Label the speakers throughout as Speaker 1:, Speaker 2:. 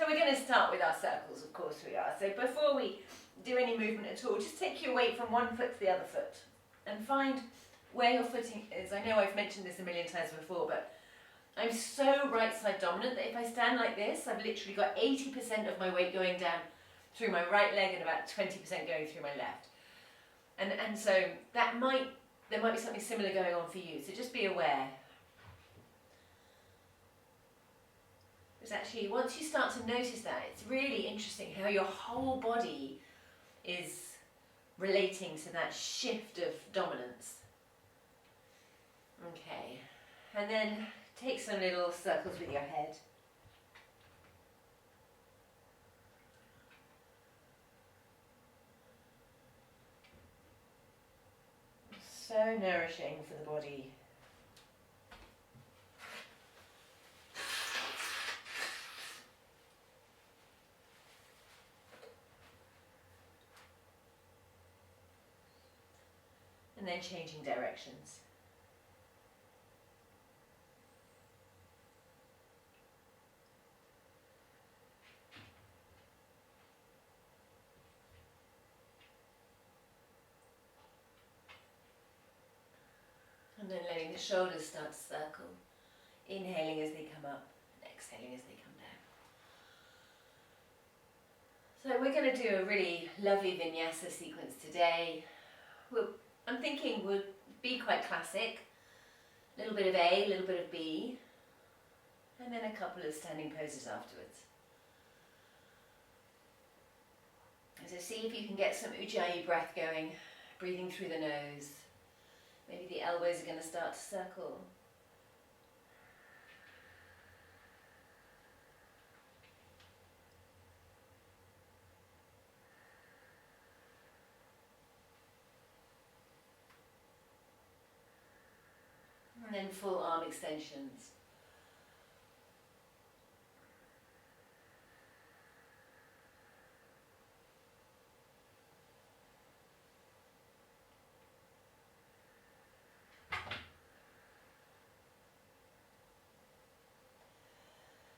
Speaker 1: we're going to start with our circles, of course we are. So before we do any movement at all, just take your weight from one foot to the other foot and find where your footing is. I know I've mentioned this a million times before, but I'm so right side dominant that if I stand like this, I've literally got 80% of my weight going down through my right leg and about 20% going through my left. And so there might be something similar going on for you, so just be aware. Because actually, once you start to notice that, it's really interesting how your whole body is relating to that shift of dominance. Okay, and then take some little circles with your head. So nourishing for the body. And then changing directions. And then letting the shoulders start to circle. Inhaling as they come up, and exhaling as they come down. So we're going to do a really lovely Vinyasa sequence today. I'm thinking would be quite classic. A little bit of A, a little bit of B, and then a couple of standing poses afterwards. So see if you can get some Ujjayi breath going, breathing through the nose. Maybe the elbows are going to start to circle. And then full arm extensions.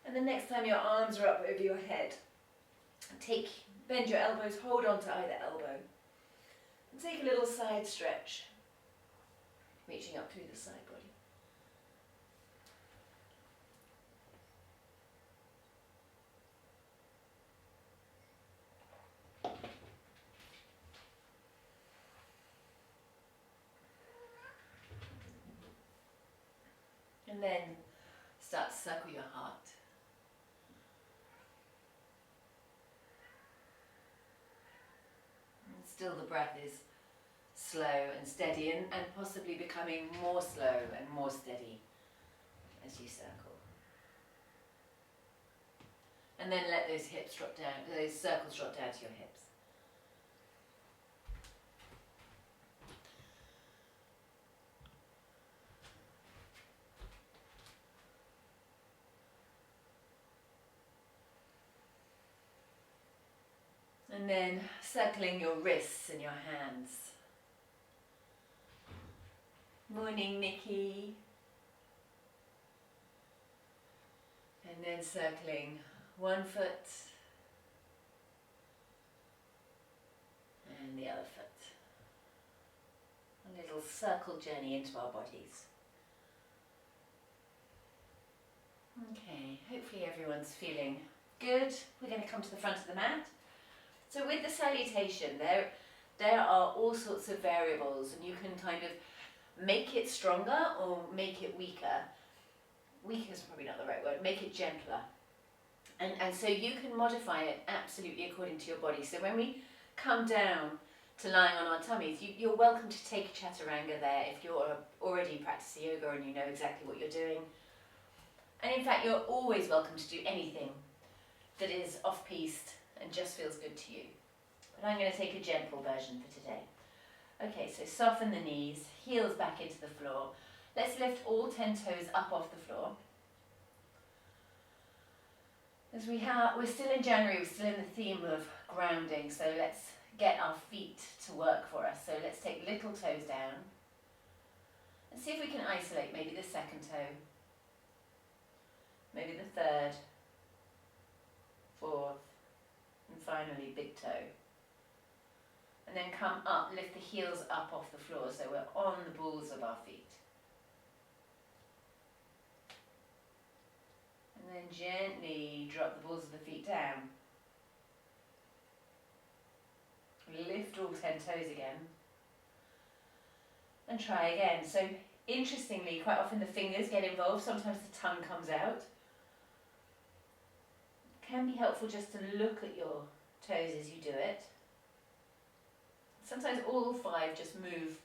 Speaker 1: And the next time your arms are up over your head, bend your elbows, hold on to either elbow. And take a little side stretch, reaching up through the side body. And then start to circle your heart. And still the breath is slow and steady and possibly becoming more slow and more steady as you circle. And then let those hips drop down, those circles drop down to your hips. And then circling your wrists and your hands. Morning, Nikki. And then circling one foot and the other foot. A little circle journey into our bodies. Okay, hopefully everyone's feeling good. We're going to come to the front of the mat. So with the salutation, there are all sorts of variables, and you can kind of make it stronger or make it weaker. Weaker is probably not the right word. Make it gentler. And so you can modify it absolutely according to your body. So when we come down to lying on our tummies, you're welcome to take a Chaturanga there if you're already practicing yoga and you know exactly what you're doing. And in fact, you're always welcome to do anything that is off-piste and just feels good to you. But I'm going to take a gentle version for today. Okay, so soften the knees, heels back into the floor. Let's lift all 10 toes up off the floor. As we're still in January, we're still in the theme of grounding, so let's get our feet to work for us. So let's take little toes down and see if we can isolate maybe the second toe, maybe the third, finally big toe. And then come up, lift the heels up off the floor so we're on the balls of our feet. And then gently drop the balls of the feet down. Lift all 10 toes again. And try again. So interestingly, quite often the fingers get involved, sometimes the tongue comes out. It can be helpful just to look at your toes as you do it. Sometimes all 5 just move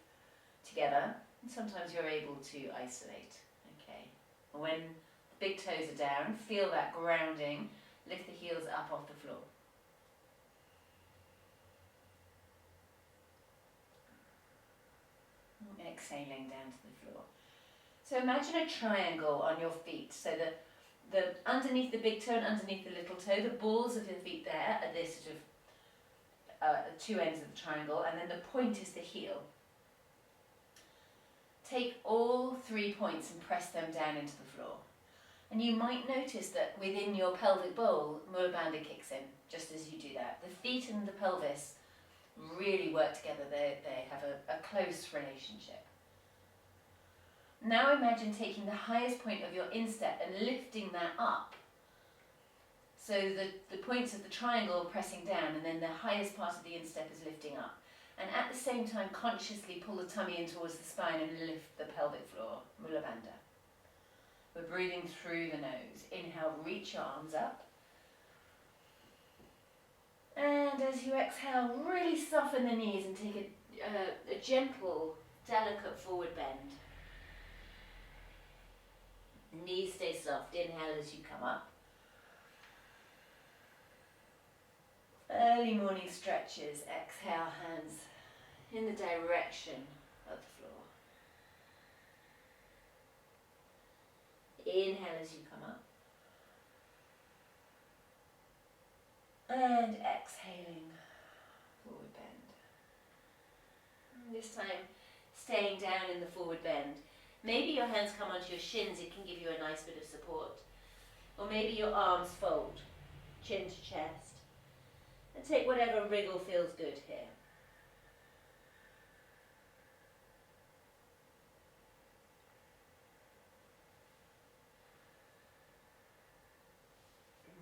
Speaker 1: together, and sometimes you're able to isolate. Okay. When the big toes are down, feel that grounding, lift the heels up off the floor. Exhaling down to the floor. So imagine a triangle on your feet. So the underneath the big toe and underneath the little toe, the balls of your feet there are this sort of 2 ends of the triangle, and then the point is the heel. Take all 3 points and press them down into the floor. And you might notice that within your pelvic bowl, Mula Bandha kicks in, just as you do that. The feet and the pelvis really work together. They have a close relationship. Now imagine taking the highest point of your instep and lifting that up. So the points of the triangle are pressing down, and then the highest part of the instep is lifting up. And at the same time, consciously pull the tummy in towards the spine and lift the pelvic floor, Mula Bandha. We're breathing through the nose. Inhale, reach your arms up. And as you exhale, really soften the knees and take a gentle, delicate forward bend. Knees stay soft. Inhale as you come up. Early morning stretches. Exhale, hands in the direction of the floor. Inhale as you come up. And exhaling, forward bend. And this time, staying down in the forward bend. Maybe your hands come onto your shins, it can give you a nice bit of support. Or maybe your arms fold, chin to chest. And take whatever wriggle feels good here.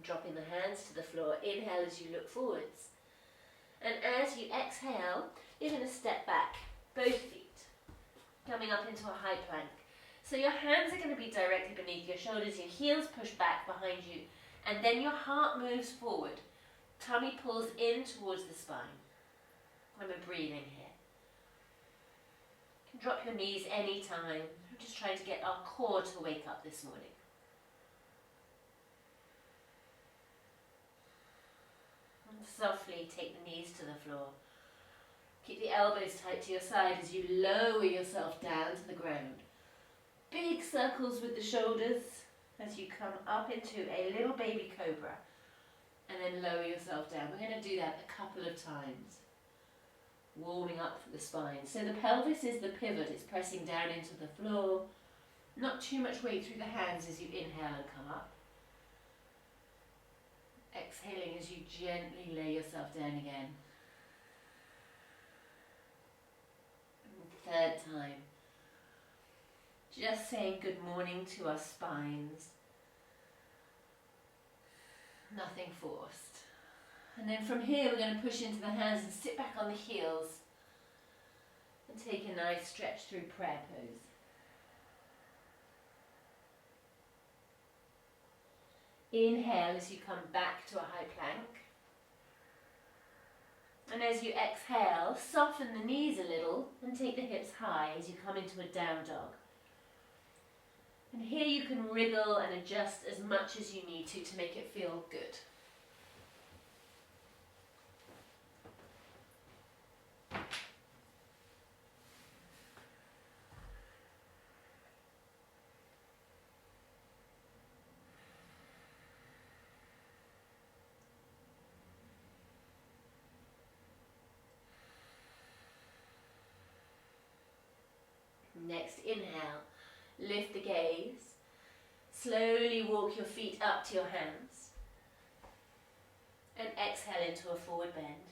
Speaker 1: Dropping the hands to the floor, inhale as you look forwards. And as you exhale, you're going to step back, both feet, coming up into a high plank. So your hands are going to be directly beneath your shoulders, your heels push back behind you, and then your heart moves forward. Tummy pulls in towards the spine. And we're breathing here. You can drop your knees anytime. I'm just trying to get our core to wake up this morning. Softly take the knees to the floor. Keep the elbows tight to your side as you lower yourself down to the ground. Big circles with the shoulders as you come up into a little baby cobra. And then lower yourself down. We're going to do that a couple of times. Warming up the spine. So the pelvis is the pivot. It's pressing down into the floor. Not too much weight through the hands as you inhale and come up. Exhaling as you gently lay yourself down again. And third time. Just saying good morning to our spines. Nothing forced. And then from here we're going to push into the hands and sit back on the heels. And take a nice stretch through prayer pose. Inhale as you come back to a high plank. And as you exhale, soften the knees a little and take the hips high as you come into a down dog. And here you can wriggle and adjust as much as you need to make it feel good. Next, inhale, lift the gaze, slowly walk your feet up to your hands. And exhale into a forward bend.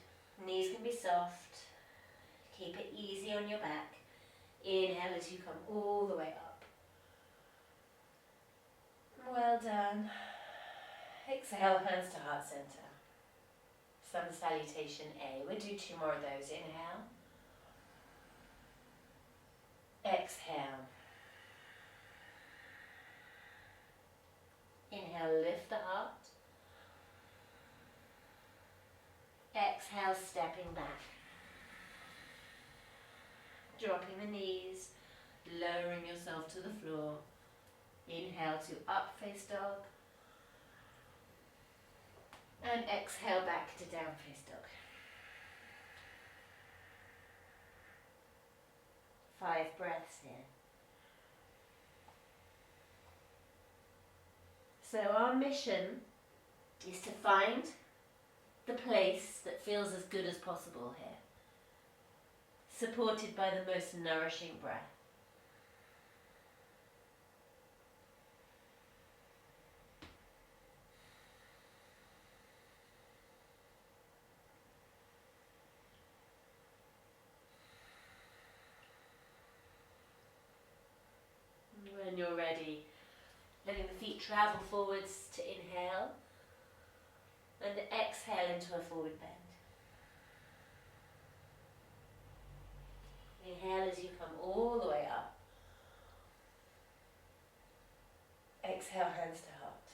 Speaker 1: Knees can be soft. Keep it easy on your back. Inhale as you come all the way up. Well done. Exhale, hands to heart center. Sun salutation A. We'll do 2 more of those. Inhale. Exhale. Inhale, lift the heart. Exhale, stepping back. Dropping the knees, lowering yourself to the floor. Inhale to up face dog. And exhale back to down face dog. 5 breaths here. So our mission is to find the place that feels as good as possible here, supported by the most nourishing breath. When you're ready, letting the feet travel forwards to inhale and exhale into a forward bend. Inhale as you come all the way up. Exhale, hands to heart.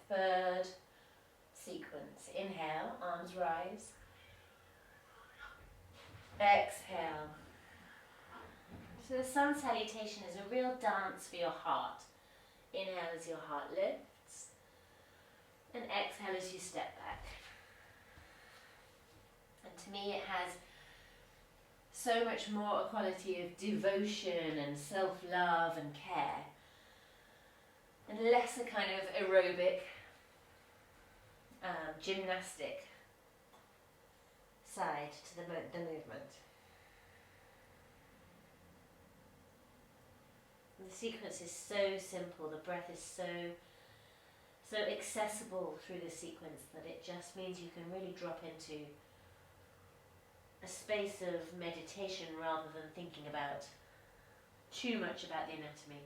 Speaker 1: 3rd sequence. Inhale, arms rise. Exhale. So the sun salutation is a real dance for your heart. Inhale as your heart lifts. And exhale as you step back. And to me it has so much more a quality of devotion and self-love and care, and less a kind of aerobic, gymnastic side to the movement. And the sequence is so simple, the breath is so accessible through the sequence that it just means you can really drop into a space of meditation rather than thinking about too much about the anatomy.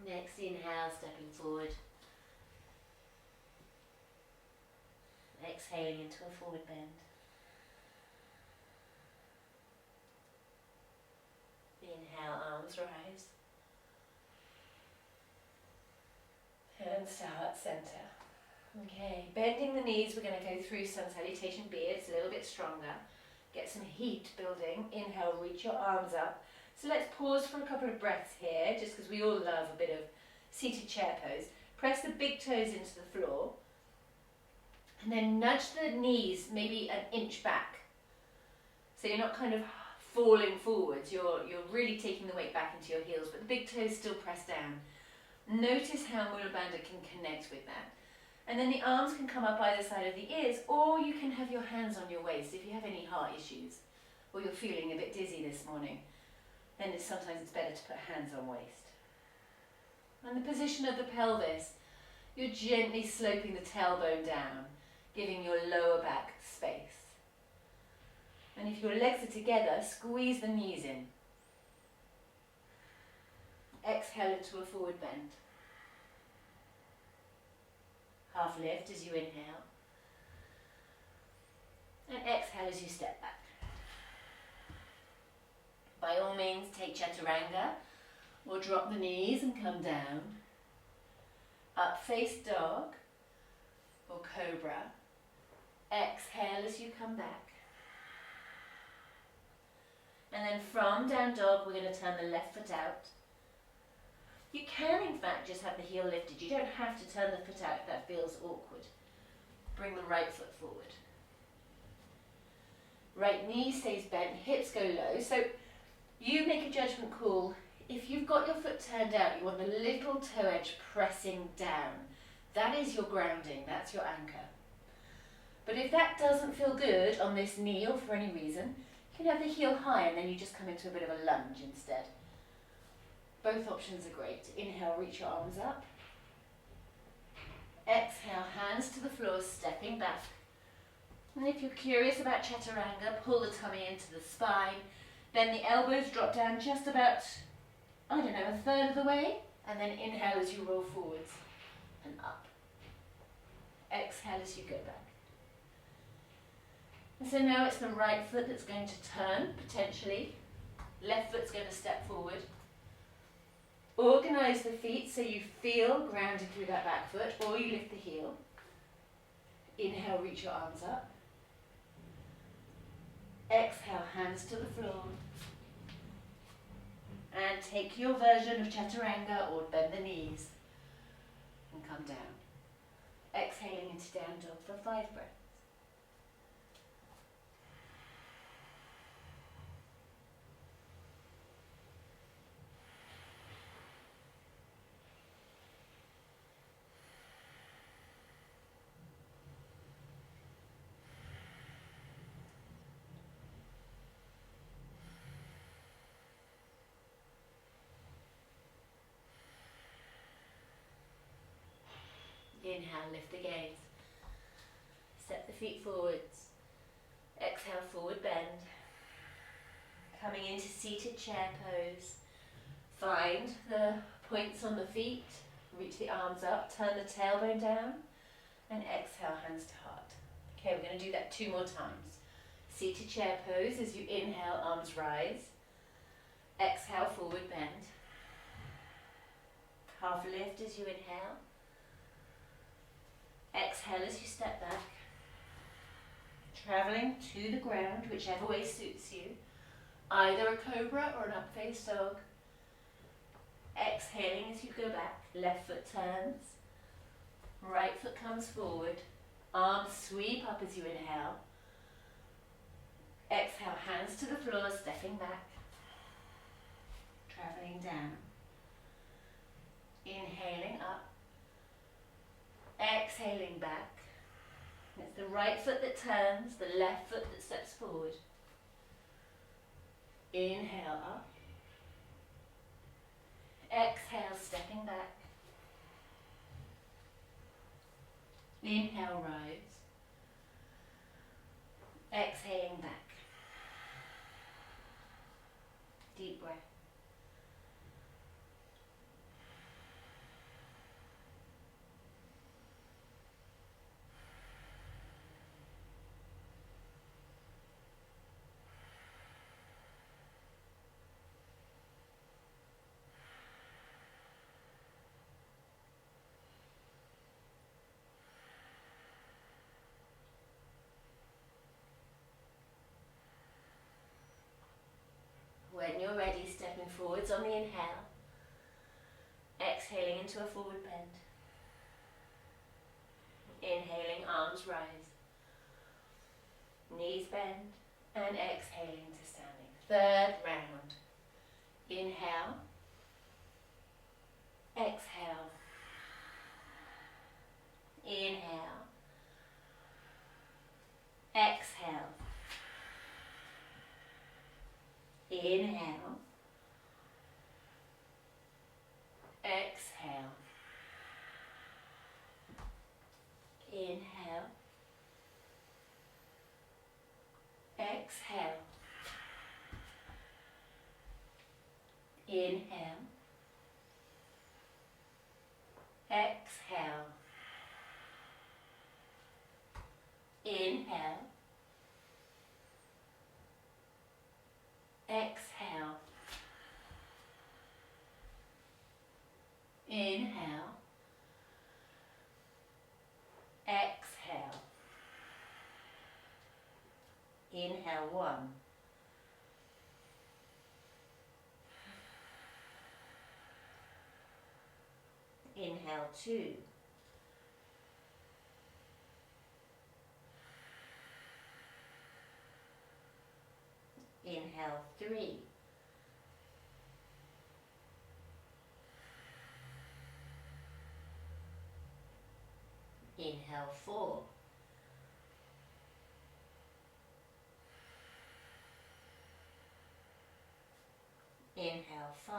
Speaker 1: Next inhale, stepping forward. Exhaling into a forward bend. Inhale, arms rise. Hands to heart center. Okay, bending the knees, we're going to go through sun salutation B. It's a little bit stronger. Get some heat building. Inhale, reach your arms up. So let's pause for a couple of breaths here, just because we all love a bit of seated chair pose. Press the big toes into the floor. And then nudge the knees maybe an inch back. So you're not kind of falling forwards, you're really taking the weight back into your heels, but the big toes still press down. Notice how Mula Bandha can connect with that. And then the arms can come up either side of the ears, or you can have your hands on your waist if you have any heart issues, or you're feeling a bit dizzy this morning. Then sometimes it's better to put hands on waist. And the position of the pelvis, you're gently sloping the tailbone down, giving your lower back space. And if your legs are together, squeeze the knees in. Exhale into a forward bend. Half lift as you inhale. And exhale as you step back. By all means, take Chaturanga, or drop the knees and come down. Up face dog, or cobra. Exhale as you come back. And then from down dog, we're going to turn the left foot out. You can, in fact, just have the heel lifted. You don't have to turn the foot out if that feels awkward. Bring the right foot forward. Right knee stays bent, hips go low. So you make a judgment call. If you've got your foot turned out, you want the little toe edge pressing down. That is your grounding, that's your anchor. But if that doesn't feel good on this knee or for any reason, you can have the heel high and then you just come into a bit of a lunge instead. Both options are great. Inhale, reach your arms up. Exhale, hands to the floor, stepping back. And if you're curious about Chaturanga, pull the tummy into the spine. Then the elbows drop down just about, I don't know, a third of the way. And then inhale as you roll forwards and up. Exhale as you go back. And so now it's the right foot that's going to turn, potentially. Left foot's going to step forward. Organise the feet so you feel grounded through that back foot, or you lift the heel. Inhale, reach your arms up. Exhale, hands to the floor. And take your version of Chaturanga or bend the knees and come down. Exhaling into down dog for 5 breaths. Inhale, lift the gaze. Step the feet forwards. Exhale, forward bend. Coming into seated chair pose. Find the points on the feet. Reach the arms up. Turn the tailbone down. And exhale, hands to heart. Okay, we're going to do that 2 more times. Seated chair pose as you inhale, arms rise. Exhale, forward bend. Half lift as you inhale. Exhale as you step back, travelling to the ground, whichever way suits you, either a cobra or an up face dog. Exhaling as you go back, left foot turns, right foot comes forward, arms sweep up as you inhale. Exhale, hands to the floor, stepping back, travelling down, inhaling up. Exhaling back. It's the right foot that turns, the left foot that steps forward. Inhale up. Exhale, stepping back. Inhale, rise. Exhaling back. Deep breath. When you're ready, stepping forwards on the inhale, exhaling into a forward bend. Inhaling, arms rise, knees bend, and exhaling to standing. 3rd round. Inhale, exhale, inhale, exhale. Inhale, exhale, inhale, exhale, inhale, exhale, inhale, exhale, inhale, exhale, inhale 1, inhale 2, inhale 3, inhale 4, Inhale, 5.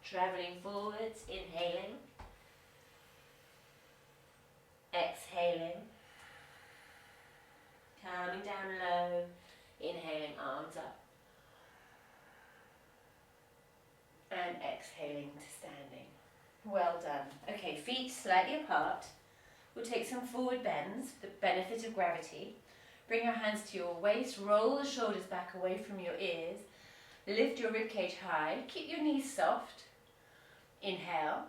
Speaker 1: Traveling forwards, inhaling. Exhaling. Coming down low. Inhaling, arms up. And exhaling to standing. Well done. Okay, feet slightly apart. We'll take some forward bends, the benefit of gravity. Bring your hands to your waist, roll the shoulders back away from your ears. Lift your ribcage high, keep your knees soft. Inhale.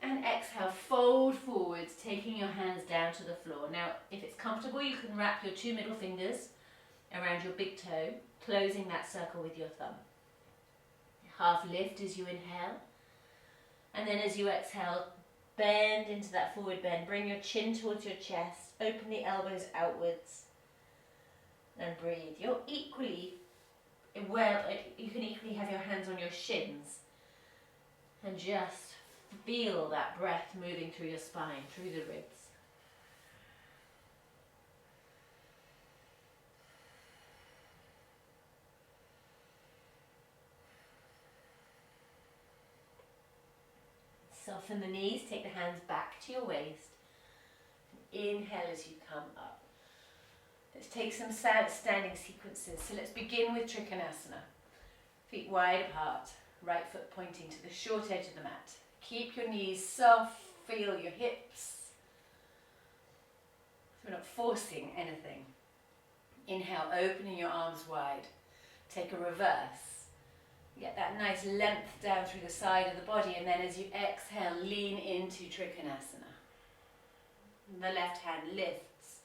Speaker 1: And exhale, fold forwards, taking your hands down to the floor. Now, if it's comfortable, you can wrap your 2 middle fingers around your big toe, closing that circle with your thumb. Half lift as you inhale. And then as you exhale, bend into that forward bend. Bring your chin towards your chest. Open the elbows outwards. And breathe. You can equally have your hands on your shins. And just feel that breath moving through your spine, through the ribs. Soften the knees, take the hands back to your waist. Inhale as you come up. Let's take some standing sequences. So let's begin with Trikonasana. Feet wide apart, right foot pointing to the short edge of the mat. Keep your knees soft, feel your hips. So we're not forcing anything. Inhale, opening your arms wide. Take a reverse. Get that nice length down through the side of the body, and then as you exhale, lean into Trikonasana. The left hand lifts.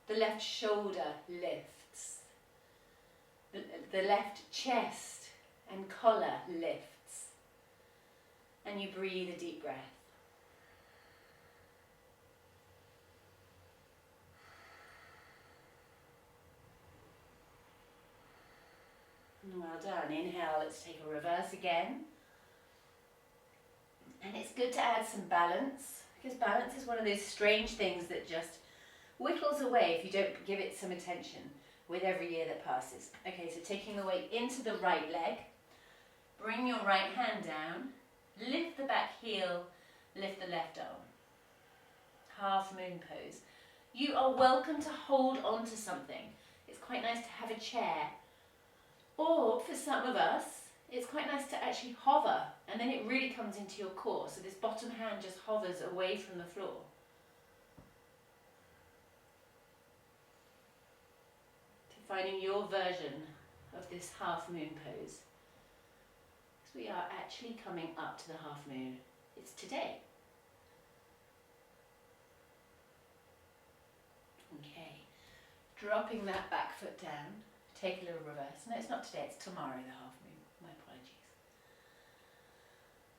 Speaker 1: The left shoulder lifts. The left chest and collar lifts. And you breathe a deep breath. Well done. Inhale, let's take a reverse again. And it's good to add some balance, because balance is one of those strange things that just whittles away if you don't give it some attention with every year that passes. Okay, so taking the weight into the right leg, bring your right hand down, lift the back heel, lift the left arm. Half moon pose. You are welcome to hold on to something. It's quite nice to have a chair. Or for some of us, it's quite nice to actually hover, and then it really comes into your core. So this bottom hand just hovers away from the floor. To finding your version of this half moon pose. Because we are actually coming up to the half moon. It's today. Okay, dropping that back foot down. Take a little reverse. No, it's not today, it's tomorrow, the half moon. My apologies.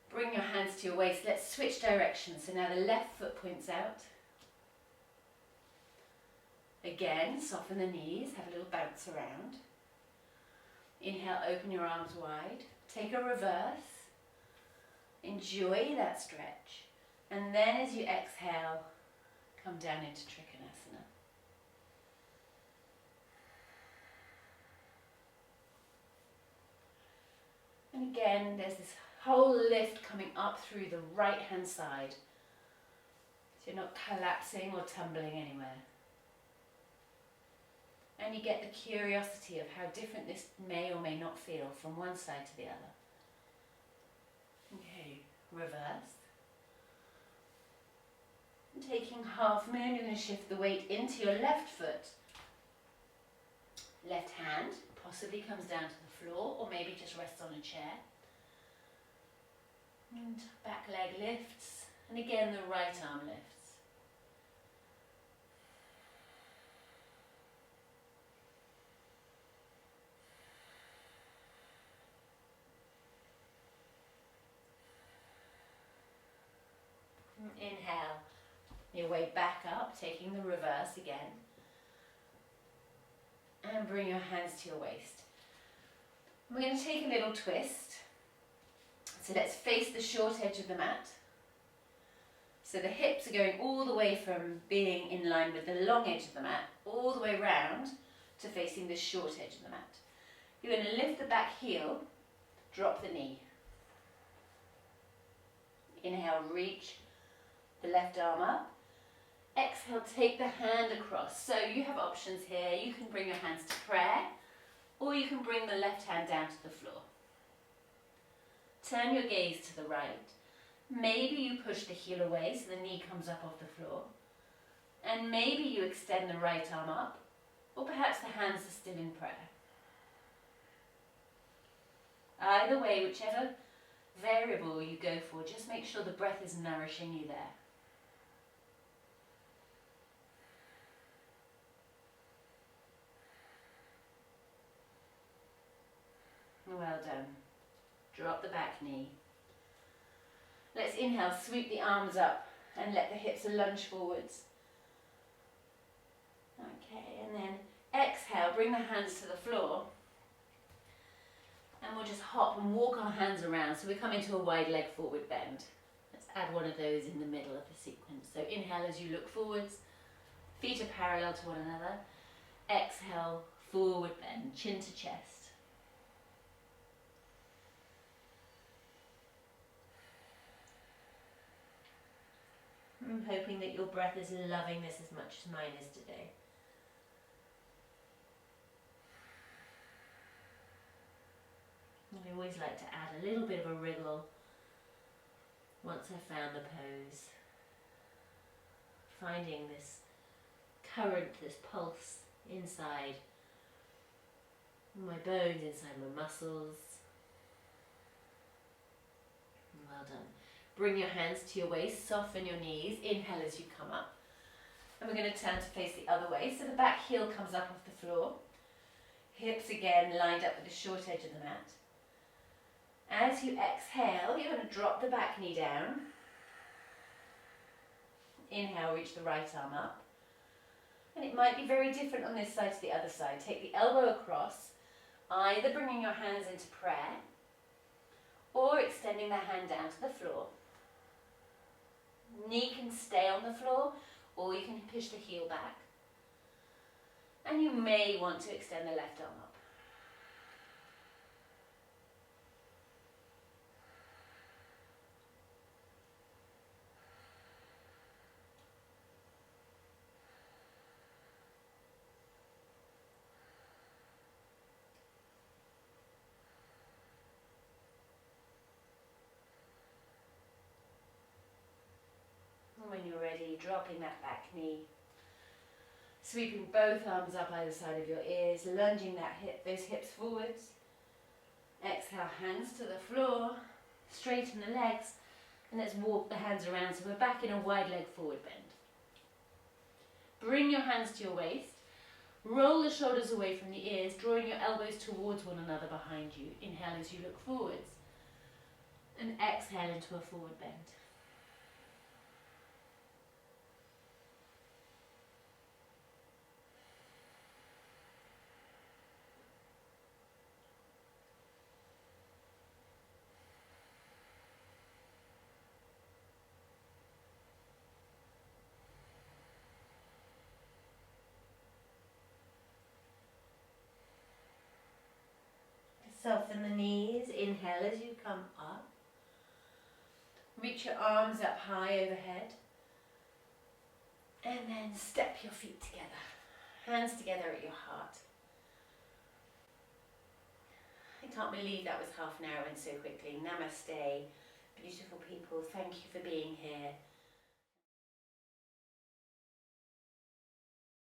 Speaker 1: Bring your hands to your waist. Let's switch directions. So now the left foot points out. Again, soften the knees, have a little bounce around. Inhale, open your arms wide. Take a reverse. Enjoy that stretch. And then as you exhale, come down into Trikonasana. And again, there's this whole lift coming up through the right hand side. So you're not collapsing or tumbling anywhere. And you get the curiosity of how different this may or may not feel from one side to the other. Okay, reverse. And taking half moon, you're going to shift the weight into your left foot. Left hand possibly comes down to the floor, or maybe just rests on a chair. And back leg lifts, and again the right arm lifts. And inhale your way back up, taking the reverse again. And bring your hands to your waist. We're going to take a little twist. So let's face the short edge of the mat. So the hips are going all the way from being in line with the long edge of the mat, all the way round to facing the short edge of the mat. You're going to lift the back heel, drop the knee. Inhale, reach the left arm up. Exhale, take the hand across. So you have options here. You can bring your hands to prayer, or you can bring the left hand down to the floor. Turn your gaze to the right. Maybe you push the heel away so the knee comes up off the floor. And maybe you extend the right arm up, or perhaps the hands are still in prayer. Either way, whichever variable you go for, just make sure the breath is nourishing you there. Well done. Drop the back knee. Let's inhale, sweep the arms up and let the hips lunge forwards. Okay, and then exhale, bring the hands to the floor. And we'll just hop and walk our hands around. So we come into a wide leg forward bend. Let's add one of those in the middle of the sequence. So inhale as you look forwards. Feet are parallel to one another. Exhale, forward bend, chin to chest. I'm hoping that your breath is loving this as much as mine is today. I always like to add a little bit of a wriggle once I've found the pose. Finding this current, this pulse inside my bones, inside my muscles. Well done. Bring your hands to your waist, soften your knees, inhale as you come up. And we're going to turn to face the other way. So the back heel comes up off the floor. Hips again lined up with the short edge of the mat. As you exhale, you're going to drop the back knee down. Inhale, reach the right arm up. And it might be very different on this side to the other side. Take the elbow across, either bringing your hands into prayer or extending the hand down to the floor. Knee can stay on the floor, or you can push the heel back. And you may want to extend the left arm up. When you're ready, dropping that back knee, sweeping both arms up either side of your ears, lunging those hips forwards. Exhale, hands to the floor, straighten the legs, and let's walk the hands around so we're back in a wide leg forward bend. Bring your hands to your waist, roll the shoulders away from the ears, drawing your elbows towards one another behind you. Inhale as you look forwards, and exhale into a forward bend. Soften the knees, inhale as you come up. Reach your arms up high overhead. And then step your feet together. Hands together at your heart. I can't believe that was half an hour and so quickly. Namaste, beautiful people. Thank you for being here.